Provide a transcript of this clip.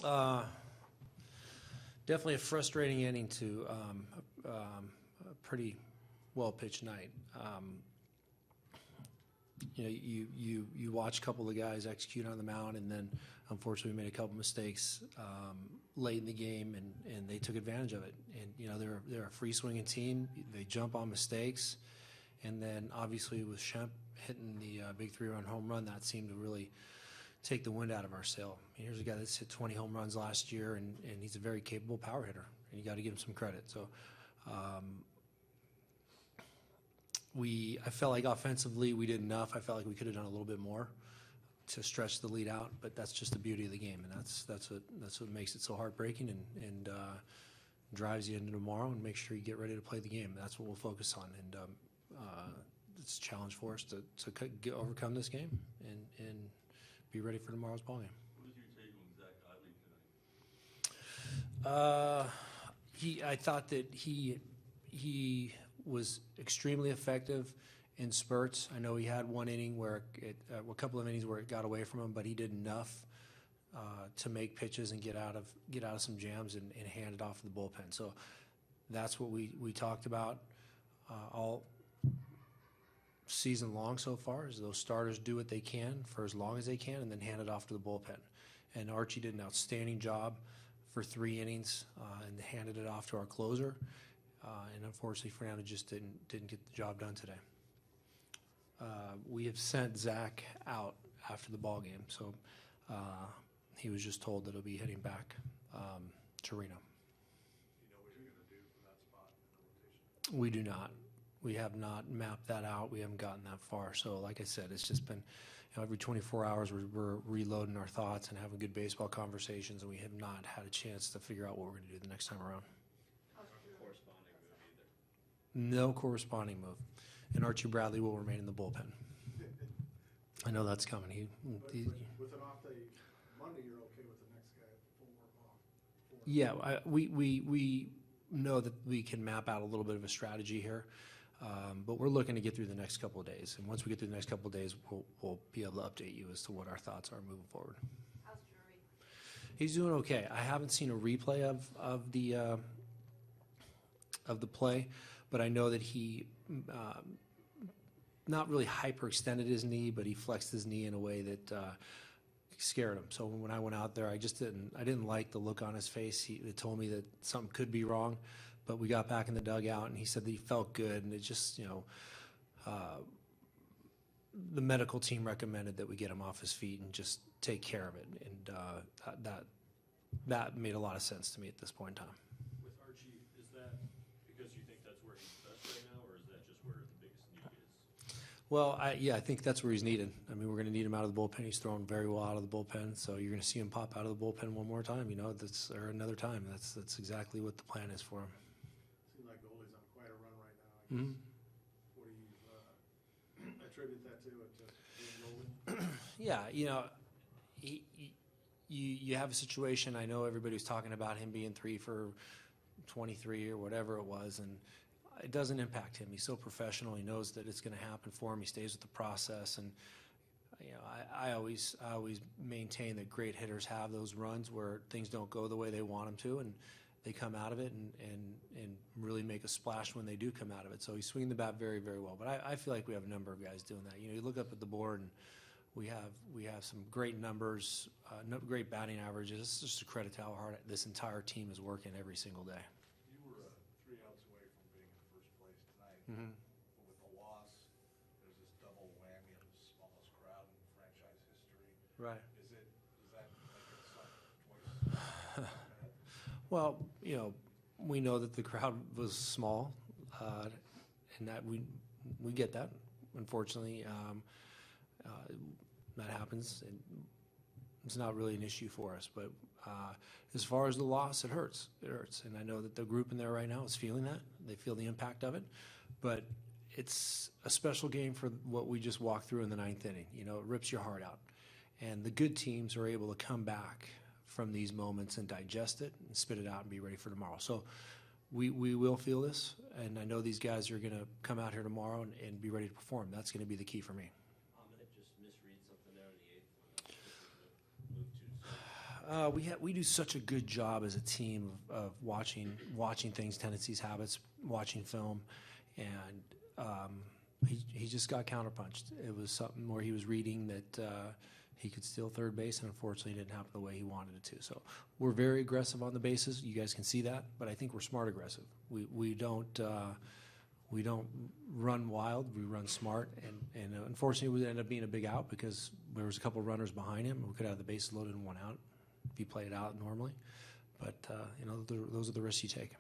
Uh, Definitely a frustrating inning to a pretty well-pitched night. You watch a couple of guys execute on the mound, and then unfortunately we made a couple mistakes late in the game, and they took advantage of it. And they're a free swinging team. They jump on mistakes, and then obviously with Shemp hitting the big 3-run home run, that seemed to really take the wind out of our sail. Here's a guy that's hit 20 home runs last year, and he's a very capable power hitter, and you got to give him some credit. So I felt like offensively we did enough. I felt like we could have done a little bit more to stretch the lead out, but that's just the beauty of the game, and that's what makes it so heartbreaking and drives you into tomorrow and makes sure you get ready to play the game. That's what we'll focus on, and it's a challenge for us to overcome this game and be ready for tomorrow's ball game. What is your take on Zach Eiley tonight? I thought that he was extremely effective in spurts. I know he had one inning where a couple of innings where it got away from him, but he did enough to make pitches and get out of some jams and hand it off to the bullpen. So that's what we talked about all season long so far, is those starters do what they can for as long as they can and then hand it off to the bullpen. And Archie did an outstanding job for 3 innings and handed it off to our closer. And unfortunately, Fernando just didn't get the job done today. We have sent Zach out after the ball game, so he was just told that he'll be heading back to Reno. Do you know what you're going to do for that spot in the rotation? We do not. We have not mapped that out. We haven't gotten that far. So, like I said, it's just been every 24 hours we're reloading our thoughts and having good baseball conversations, and we have not had a chance to figure out what we're going to do the next time around. Corresponding move either. No corresponding move. And Archie Bradley will remain in the bullpen. I know that's coming. But with an off day Monday, you're okay with the next guy full work off? Yeah, we know that we can map out a little bit of a strategy here. But we're looking to get through the next couple of days. And once we get through the next couple of days, we'll be able to update you as to what our thoughts are moving forward. How's Drury? He's doing okay. I haven't seen a replay of the play, but I know that he not really hyperextended his knee, but he flexed his knee in a way that scared him. So when I went out there, I didn't like the look on his face. It told me that something could be wrong. But we got back in the dugout, and he said that he felt good, and it just, the medical team recommended that we get him off his feet and just take care of it, and that made a lot of sense to me at this point in time. With Archie, is that because you think that's where he's best right now, or is that just where the biggest need is? Well, I think that's where he's needed. I mean, we're going to need him out of the bullpen. He's thrown very well out of the bullpen, so you're going to see him pop out of the bullpen one more time, or another time. That's exactly what the plan is for him. Seems like goalie's on quite a run right now. I guess. Mm-hmm. What do you attribute that to? Just being Yeah, you have a situation. I know everybody was talking about him being 3 for 23 or whatever it was, and it doesn't impact him. He's so professional. He knows that it's going to happen for him. He stays with the process, and I always maintain that great hitters have those runs where things don't go the way they want them to, and they come out of it and really make a splash when they do come out of it. So he's swinging the bat very, very well. But I feel like we have a number of guys doing that. You look up at the board, and we have some great numbers, great batting averages. It's just a credit to how hard this entire team is working every single day. You were 3 outs away from being in first place tonight. Mm-hmm. But with the loss, there's this double whammy of the smallest crowd in franchise history. Right. Does that make it suck twice? Well, we know that the crowd was small, and that we get that. Unfortunately, that happens. It's not really an issue for us. But as far as the loss, it hurts. It hurts, and I know that the group in there right now is feeling that. They feel the impact of it. But it's a special game for what we just walked through in the 9th inning. It rips your heart out, and the good teams are able to come back from these moments and digest it and spit it out and be ready for tomorrow. So we will feel this, and I know these guys are going to come out here tomorrow and be ready to perform. That's going to be the key for me. I'm going to just misread something there in the 8th when move We do such a good job as a team of watching things, tendencies, habits, watching film, and he just got counterpunched. It was something where he was reading that he could steal third base, and unfortunately, it didn't happen the way he wanted it to. So we're very aggressive on the bases. You guys can see that, but I think we're smart aggressive. We don't run wild. We run smart, and unfortunately, it ended up being a big out because there was a couple runners behind him. We could have the bases loaded and one out if you play it out normally. But those are the risks you take.